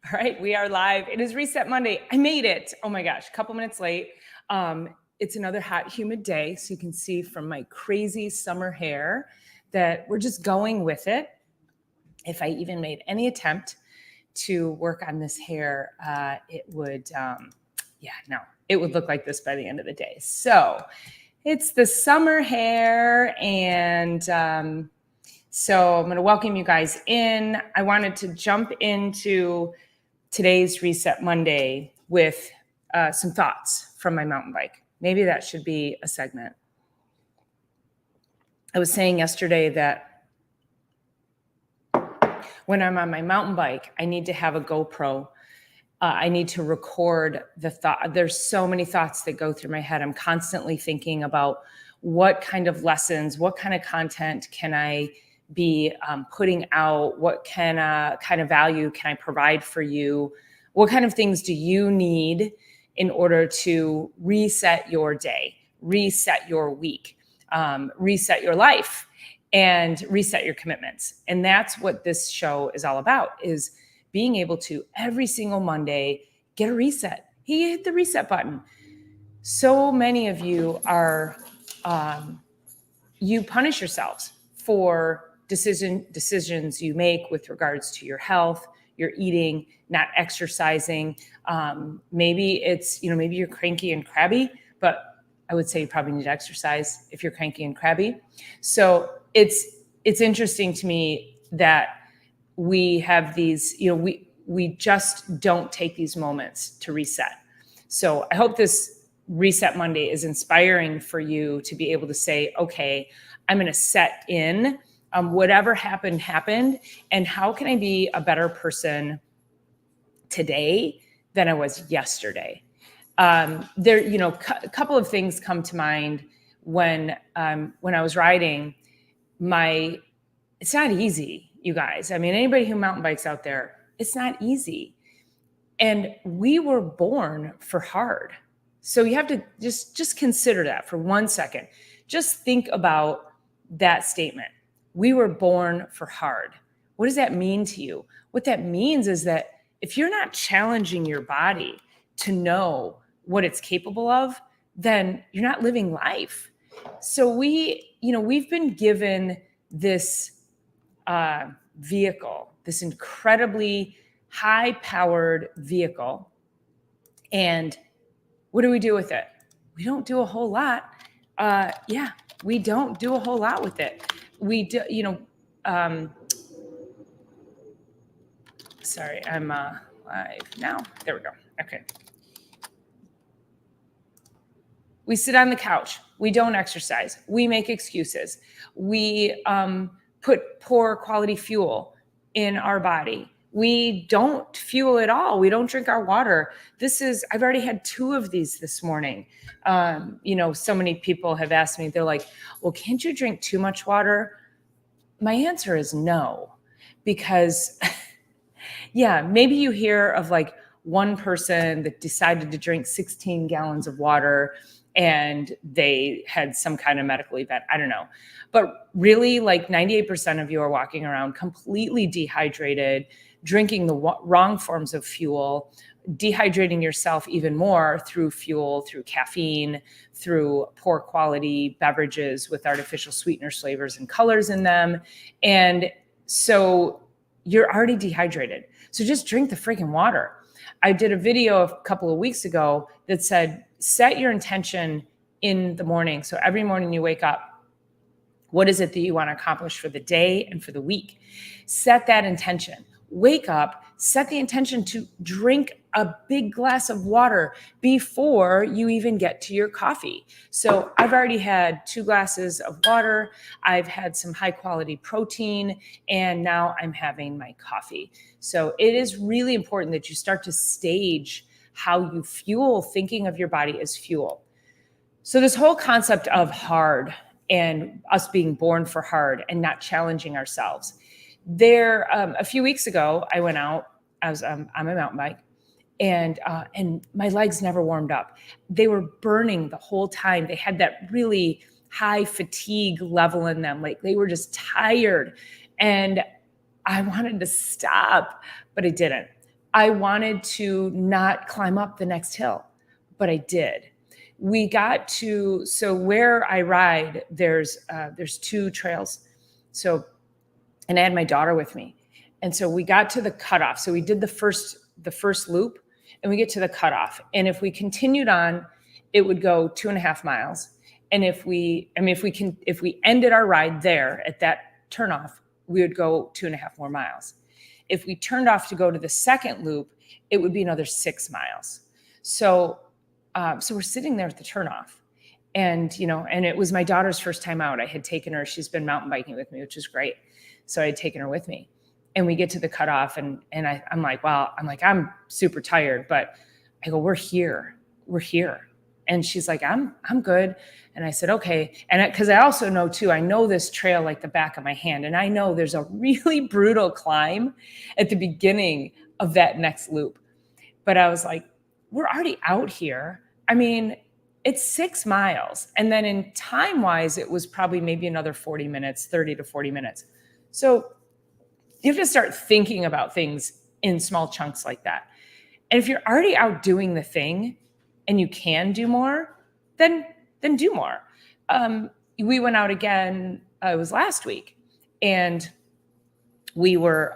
All right, we are live. It is Reset Monday. I made it. Oh my gosh, a couple minutes late. It's another hot, humid day. So you can see from my crazy summer hair that we're just going with it. If I even made any attempt to work on this hair, it would, it would look like this by the end of the day. So it's the summer hair, and so I'm going to welcome you guys in. I wanted to jump into today's Reset Monday with some thoughts from my mountain bike. Maybe that should be a segment. I was saying yesterday that when I'm on my mountain bike, I need to have a GoPro. I need to record the thought. There's so many thoughts that go through my head. I'm constantly thinking about what kind of lessons, what kind of content can I be putting out? What kind of value can I provide for you? What kind of things do you need in order to reset your day, reset your week, reset your life, and reset your commitments? And that's what this show is all about, is being able to every single Monday get a reset. He hit the reset button. So many of you are, you punish yourselves for decisions you make with regards to your health, your eating, not exercising. Maybe it's, maybe you're cranky and crabby, but I would say you probably need to exercise if you're cranky and crabby. So it's interesting to me that we have these, we just don't take these moments to reset. So I hope this Reset Monday is inspiring for you to be able to say, okay, I'm going to set in whatever happened, and how can I be a better person today than I was yesterday? A couple of things come to mind when I was riding. It's not easy, you guys. I mean, anybody who mountain bikes out there, it's not easy. And we were born for hard. So you have to just consider that for 1 second. Just think about that statement. We were born for hard. What does that mean to you? What that means is that if you're not challenging your body to know what it's capable of, then you're not living life. So we've been given this vehicle, this incredibly high-powered vehicle. And what do we do with it? We don't do a whole lot. We don't do a whole lot with it. We do, sorry, I'm live now. There we go. Okay. We sit on the couch. We don't exercise. We make excuses. We put poor quality fuel in our body. We don't fuel at all. We don't drink our water. I've already had 2 of these this morning. So many people have asked me, they're like, well, can't you drink too much water? My answer is no, because maybe you hear of like one person that decided to drink 16 gallons of water and they had some kind of medical event. I don't know. But really, like 98% of you are walking around completely dehydrated, drinking the wrong forms of fuel, dehydrating yourself even more through fuel, through caffeine, through poor quality beverages with artificial sweeteners, flavors, and colors in them. And so you're already dehydrated. So just drink the freaking water. I did a video a couple of weeks ago that said, set your intention in the morning. So every morning you wake up, what is it that you want to accomplish for the day and for the week? Set that intention. Wake up, set the intention to drink a big glass of water before you even get to your coffee. So I've already had 2 glasses of water. I've had some high quality protein, and now I'm having my coffee. So it is really important that you start to stage how you fuel, thinking of your body as fuel. So this whole concept of hard and us being born for hard and not challenging ourselves. A few weeks ago, I went out. I was on my mountain bike, and my legs never warmed up. They were burning the whole time. They had that really high fatigue level in them. Like they were just tired, and I wanted to stop, but I didn't. I wanted to not climb up the next hill, but I did. We got to, so where I ride, there's 2 trails. So, and I had my daughter with me. And so we got to the cutoff. So we did the first loop, and we get to the cutoff. And if we continued on, it would go 2.5 miles. And if we ended our ride there at that turnoff, we would go 2.5 more miles. If we turned off to go to the second loop, it would be another 6 miles. So we're sitting there at the turnoff, and it was my daughter's first time out. I had taken her; she's been mountain biking with me, which is great. So I had taken her with me, and we get to the cutoff, and I'm like, wow, I'm super tired, but I go, we're here, and she's like, I'm good. And I said, okay. And because I also know too, I know this trail like the back of my hand. And I know there's a really brutal climb at the beginning of that next loop. But I was like, we're already out here. I mean, it's 6 miles. And then in time wise, it was probably maybe another 40 minutes, 30 to 40 minutes. So you have to start thinking about things in small chunks like that. And if you're already out doing the thing and you can do more, then do more. We went out again, it was last week, and we were,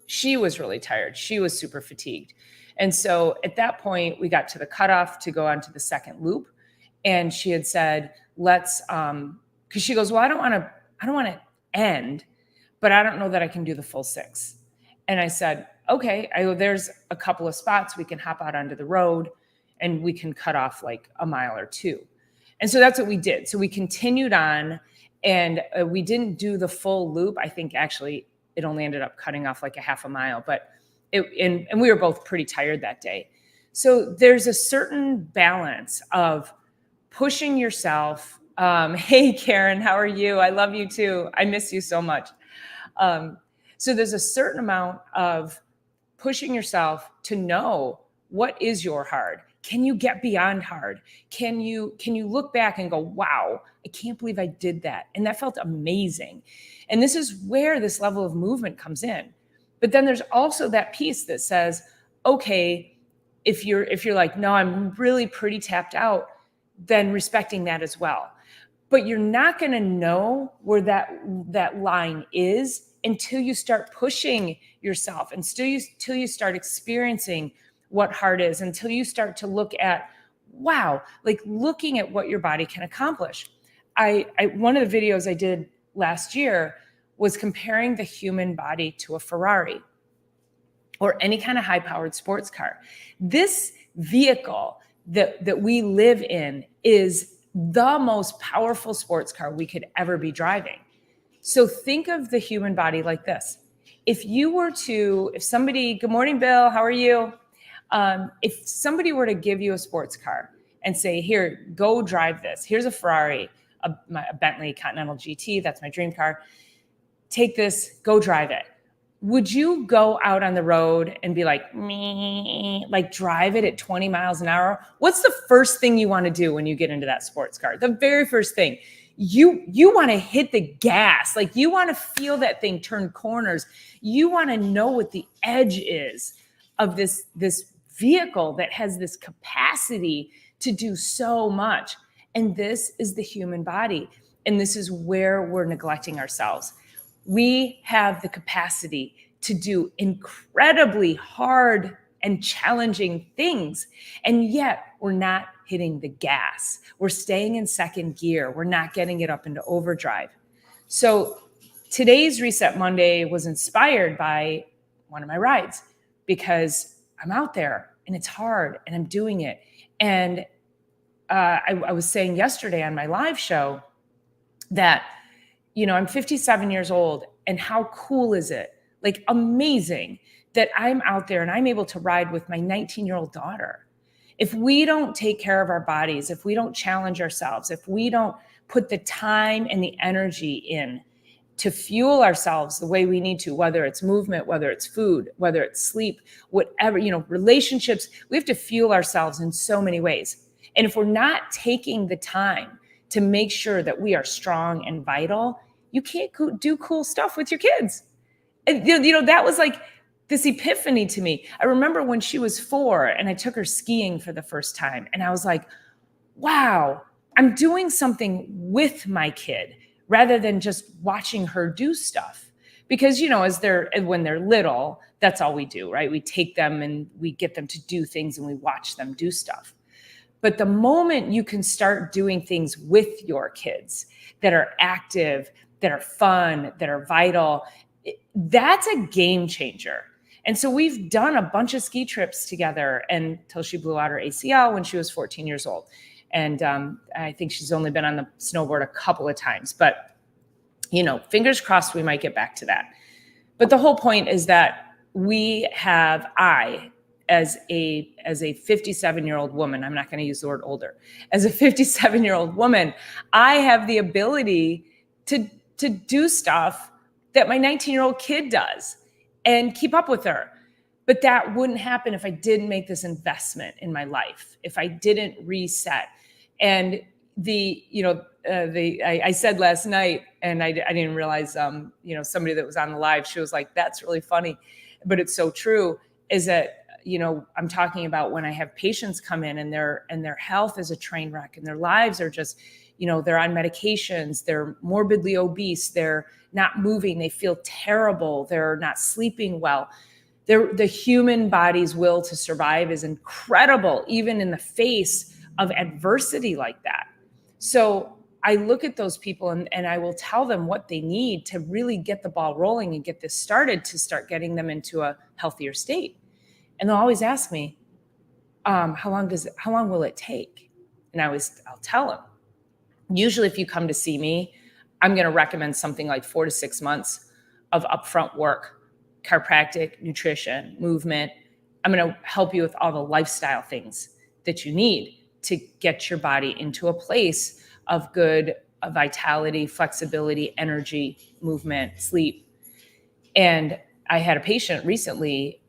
she was really tired. She was super fatigued. And so at that point, we got to the cutoff to go on to the second loop. And she had said, let's, because she goes, well, I don't want to end, but I don't know that I can do the full 6. And I said, okay. I go, there's a couple of spots we can hop out onto the road and we can cut off like a mile or 2. And so that's what we did. So we continued on, and we didn't do the full loop. I think actually it only ended up cutting off like a half a mile, but and we were both pretty tired that day. So there's a certain balance of pushing yourself. Hey, Karen, how are you? I love you too. I miss you so much. So there's a certain amount of pushing yourself to know what is your hard. Can you get beyond hard? Can you look back and go, wow, I can't believe I did that. And that felt amazing. And this is where this level of movement comes in. But then there's also that piece that says, okay, if you're like, no, I'm really pretty tapped out, then respecting that as well. But you're not going to know where that line is until you start pushing yourself, and until you start experiencing what hard is, until you start to look at, wow, like looking at what your body can accomplish. One of the videos I did last year was comparing the human body to a Ferrari or any kind of high-powered sports car. This vehicle that we live in is the most powerful sports car we could ever be driving. So think of the human body like this. If somebody, good morning, Bill, how are you? If somebody were to give you a sports car and say, here, go drive this. Here's a Ferrari, a Bentley Continental GT. That's my dream car. Take this, go drive it. Would you go out on the road and be like, me, like drive it at 20 miles an hour? What's the first thing you want to do when you get into that sports car? The very first thing, you want to hit the gas. Like you want to feel that thing turn corners. You want to know what the edge is of this vehicle that has this capacity to do so much. And this is the human body. And this is where we're neglecting ourselves. We have the capacity to do incredibly hard and challenging things. And yet we're not hitting the gas. We're staying in second gear. We're not getting it up into overdrive. So today's Reset Monday was inspired by one of my rides, because I'm out there and it's hard and I'm doing it. And I was saying yesterday on my live show that, I'm 57 years old, and how cool is it? Like amazing that I'm out there and I'm able to ride with my 19-year-old daughter. If we don't take care of our bodies, if we don't challenge ourselves, if we don't put the time and the energy in to fuel ourselves the way we need to, whether it's movement, whether it's food, whether it's sleep, whatever, relationships, we have to fuel ourselves in so many ways. And if we're not taking the time to make sure that we are strong and vital, you can't do cool stuff with your kids. And, that was like this epiphany to me. I remember when she was 4 and I took her skiing for the first time, and I was like, wow, I'm doing something with my kid rather than just watching her do stuff. Because, you know, when they're little, that's all we do, right? We take them and we get them to do things and we watch them do stuff. But the moment you can start doing things with your kids that are active, that are fun, that are vital, that's a game changer. And so we've done a bunch of ski trips together until she blew out her ACL when she was 14 years old. And I think she's only been on the snowboard a couple of times, but, you know, fingers crossed we might get back to that. But the whole point is that as a 57-year-old woman, I'm not going to use the word older, as a 57-year-old woman, I have the ability to do stuff that my 19-year-old kid does and keep up with her. But that wouldn't happen if I didn't make this investment in my life, if I didn't reset. And I said last night, and I didn't realize, somebody that was on the live, she was like, that's really funny, but it's so true, is that, you know, I'm talking about when I have patients come in and their health is a train wreck and their lives are just, you know, they're on medications, they're morbidly obese, they're not moving, they feel terrible, they're not sleeping well. The human body's will to survive is incredible, even in the face of adversity like that. So I look at those people and I will tell them what they need to really get the ball rolling and get this started, to start getting them into a healthier state. And they'll always ask me, how long will it take? And I'll tell them, usually if you come to see me, I'm going to recommend something like 4 to 6 months of upfront work, chiropractic, nutrition, movement. I'm going to help you with all the lifestyle things that you need to get your body into a place of good vitality, flexibility, energy, movement, sleep. And I had a patient recently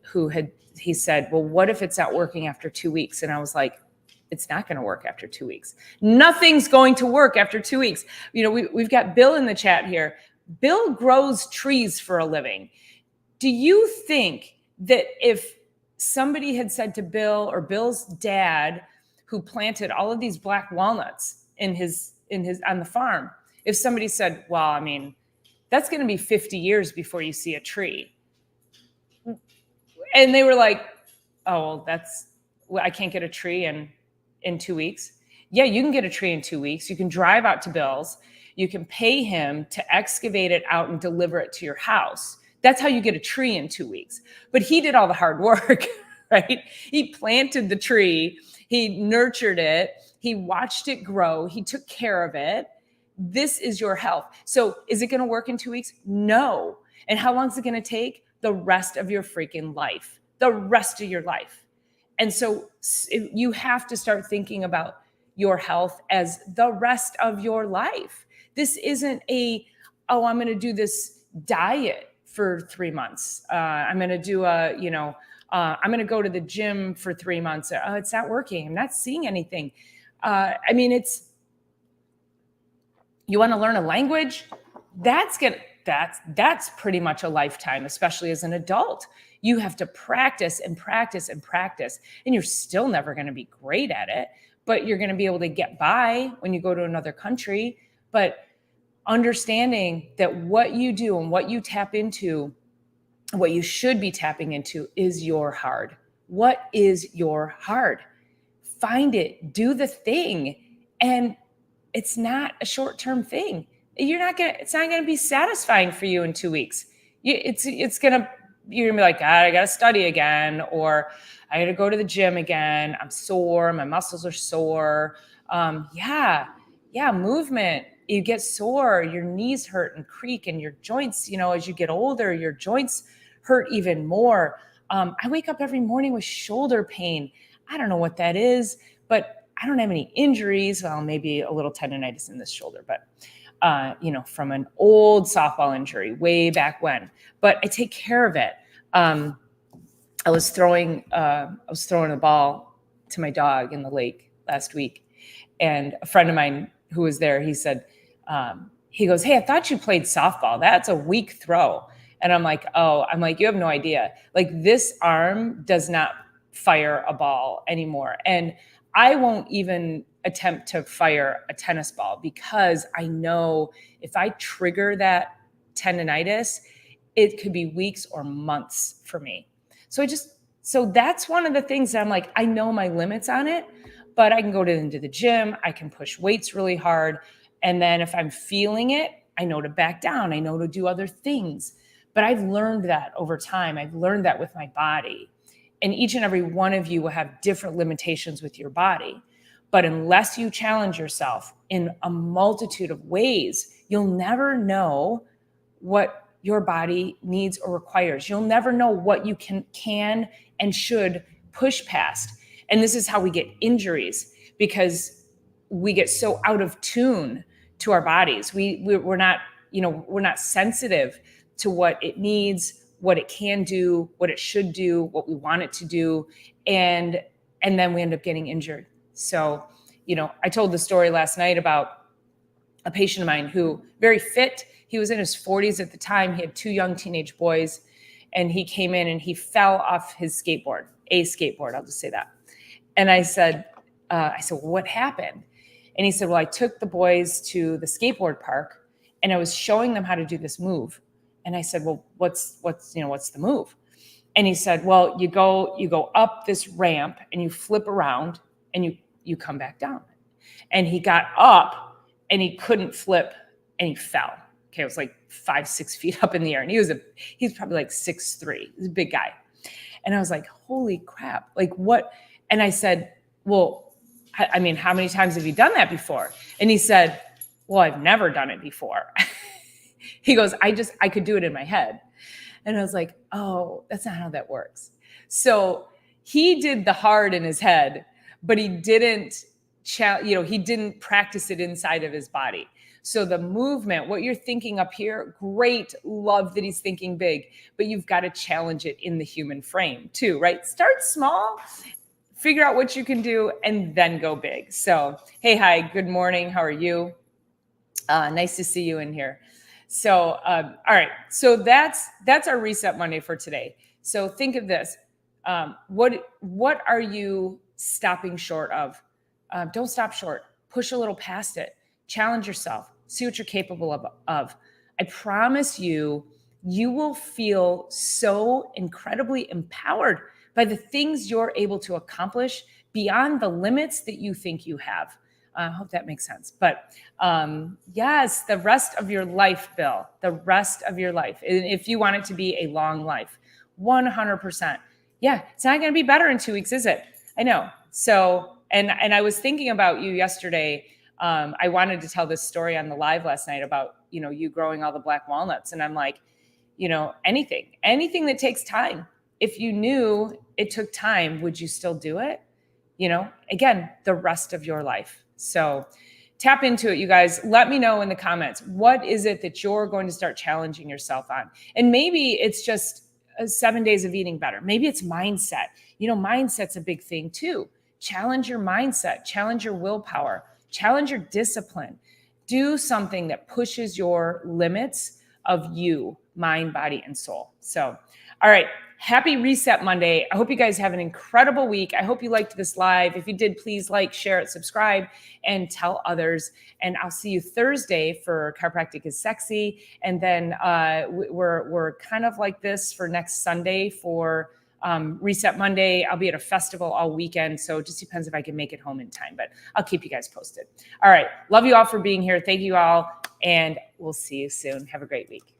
he said, well, what if it's not working after 2 weeks? And I was like, it's not going to work after 2 weeks. Nothing's going to work after 2 weeks. You know, we've got Bill in the chat here. Bill grows trees for a living. Do you think that if somebody had said to Bill or Bill's dad, who planted all of these black walnuts on the farm, if somebody said, well, I mean, that's going to be 50 years before you see a tree. And they were like, oh, well, I can't get a tree in 2 weeks. Yeah, you can get a tree in 2 weeks. You can drive out to Bill's. You can pay him to excavate it out and deliver it to your house. That's how you get a tree in 2 weeks. But he did all the hard work, right? He planted the tree. He nurtured it. He watched it grow. He took care of it. This is your health. So is it going to work in 2 weeks? No. And how long is it going to take? The rest of your freaking life, the rest of your life. And so you have to start thinking about your health as the rest of your life. This isn't I'm going to do this diet for 3 months. I'm going to do I'm going to go to the gym for 3 months. It's not working. I'm not seeing anything. You want to learn a language? That's pretty much a lifetime, especially as an adult. You have to practice and practice and practice, and you're still never going to be great at it, but you're going to be able to get by when you go to another country. But understanding that what you do and what you tap into, what you should be tapping into, is your hard. What is your hard? Find it, do the thing. And it's not a short-term thing. It's not gonna be satisfying for you in 2 weeks. You're gonna be like, God, I gotta study again, or I gotta go to the gym again. I'm sore, my muscles are sore. Movement. You get sore, your knees hurt and creak, and your joints, as you get older, your joints hurt even more. I wake up every morning with shoulder pain. I don't know what that is, but I don't have any injuries. Well, maybe a little tendonitis in this shoulder, but from an old softball injury way back when, but I take care of it. I was throwing a ball to my dog in the lake last week, and a friend of mine who was there, he said, he goes, "Hey, I thought you played softball. That's a weak throw." And I'm like, you have no idea. Like, this arm does not fire a ball anymore. And I won't even attempt to fire a tennis ball because I know if I trigger that tendonitis, it could be weeks or months for me. So that's one of the things that I'm like, I know my limits on it, but I can go into the gym. I can push weights really hard. And then if I'm feeling it, I know to back down. I know to do other things. But I've learned that over time. I've learned that with my body. And each and every one of you will have different limitations with your body. But unless you challenge yourself in a multitude of ways, you'll never know what your body needs or requires. You'll never know what you can and should push past. And this is how we get injuries, because we get so out of tune to our bodies. We're not sensitive to what it needs, what it can do, what it should do, what we want it to do. And then we end up getting injured. So, I told the story last night about a patient of mine who, very fit, he was in his 40s at the time. He had 2 young teenage boys, and he came in and he fell off his skateboard, I'll just say that. And I said, well, what happened? And he said, well, I took the boys to the skateboard park and I was showing them how to do this move. And I said, well, what's the move? And he said, well, you go up this ramp and you flip around and you come back down. And he got up and he couldn't flip and he fell. Okay. It was like 5-6 feet up in the air. And he's probably like 6'3". He's a big guy. And I was like, holy crap. Like, what? And I said, well, I mean, how many times have you done that before? And he said, well, I've never done it before. He goes, I could do it in my head. And I was like, oh, that's not how that works. So he did the hard in his head, but he didn't practice it inside of his body. So the movement, what you're thinking up here, great, love that he's thinking big, but you've got to challenge it in the human frame too, right? Start small, figure out what you can do, and then go big. So, hey, hi, good morning. How are you? Nice to see you in here. So, all right. So that's our Reset Monday for today. So think of this. What are you stopping short of? Don't stop short. Push a little past it. Challenge yourself. See what you're capable of. I promise you will feel so incredibly empowered by the things you're able to accomplish beyond the limits that you think you have. I hope that makes sense. But yes, the rest of your life, Bill, the rest of your life, if you want it to be a long life, 100%. Yeah, it's not going to be better in 2 weeks, is it? I know. So, and I was thinking about you yesterday. I wanted to tell this story on the live last night about, you growing all the black walnuts. And I'm like, anything that takes time. If you knew it took time, would you still do it? Again, the rest of your life. So tap into it, you guys. Let me know in the comments, what is it that you're going to start challenging yourself on? And maybe it's just 7 days of eating better. Maybe it's mindset. Mindset's a big thing too. Challenge your mindset, challenge your willpower, challenge your discipline. Do something that pushes your limits of you, mind, body, and soul. So, all right. Happy Reset Monday. I hope you guys have an incredible week. I hope you liked this live. If you did, please like, share it, subscribe, and tell others. And I'll see you Thursday for Chiropractic is Sexy. And then we're kind of like this for next Sunday for Reset Monday. I'll be at a festival all weekend. So it just depends if I can make it home in time, but I'll keep you guys posted. All right. Love you all for being here. Thank you all. And we'll see you soon. Have a great week.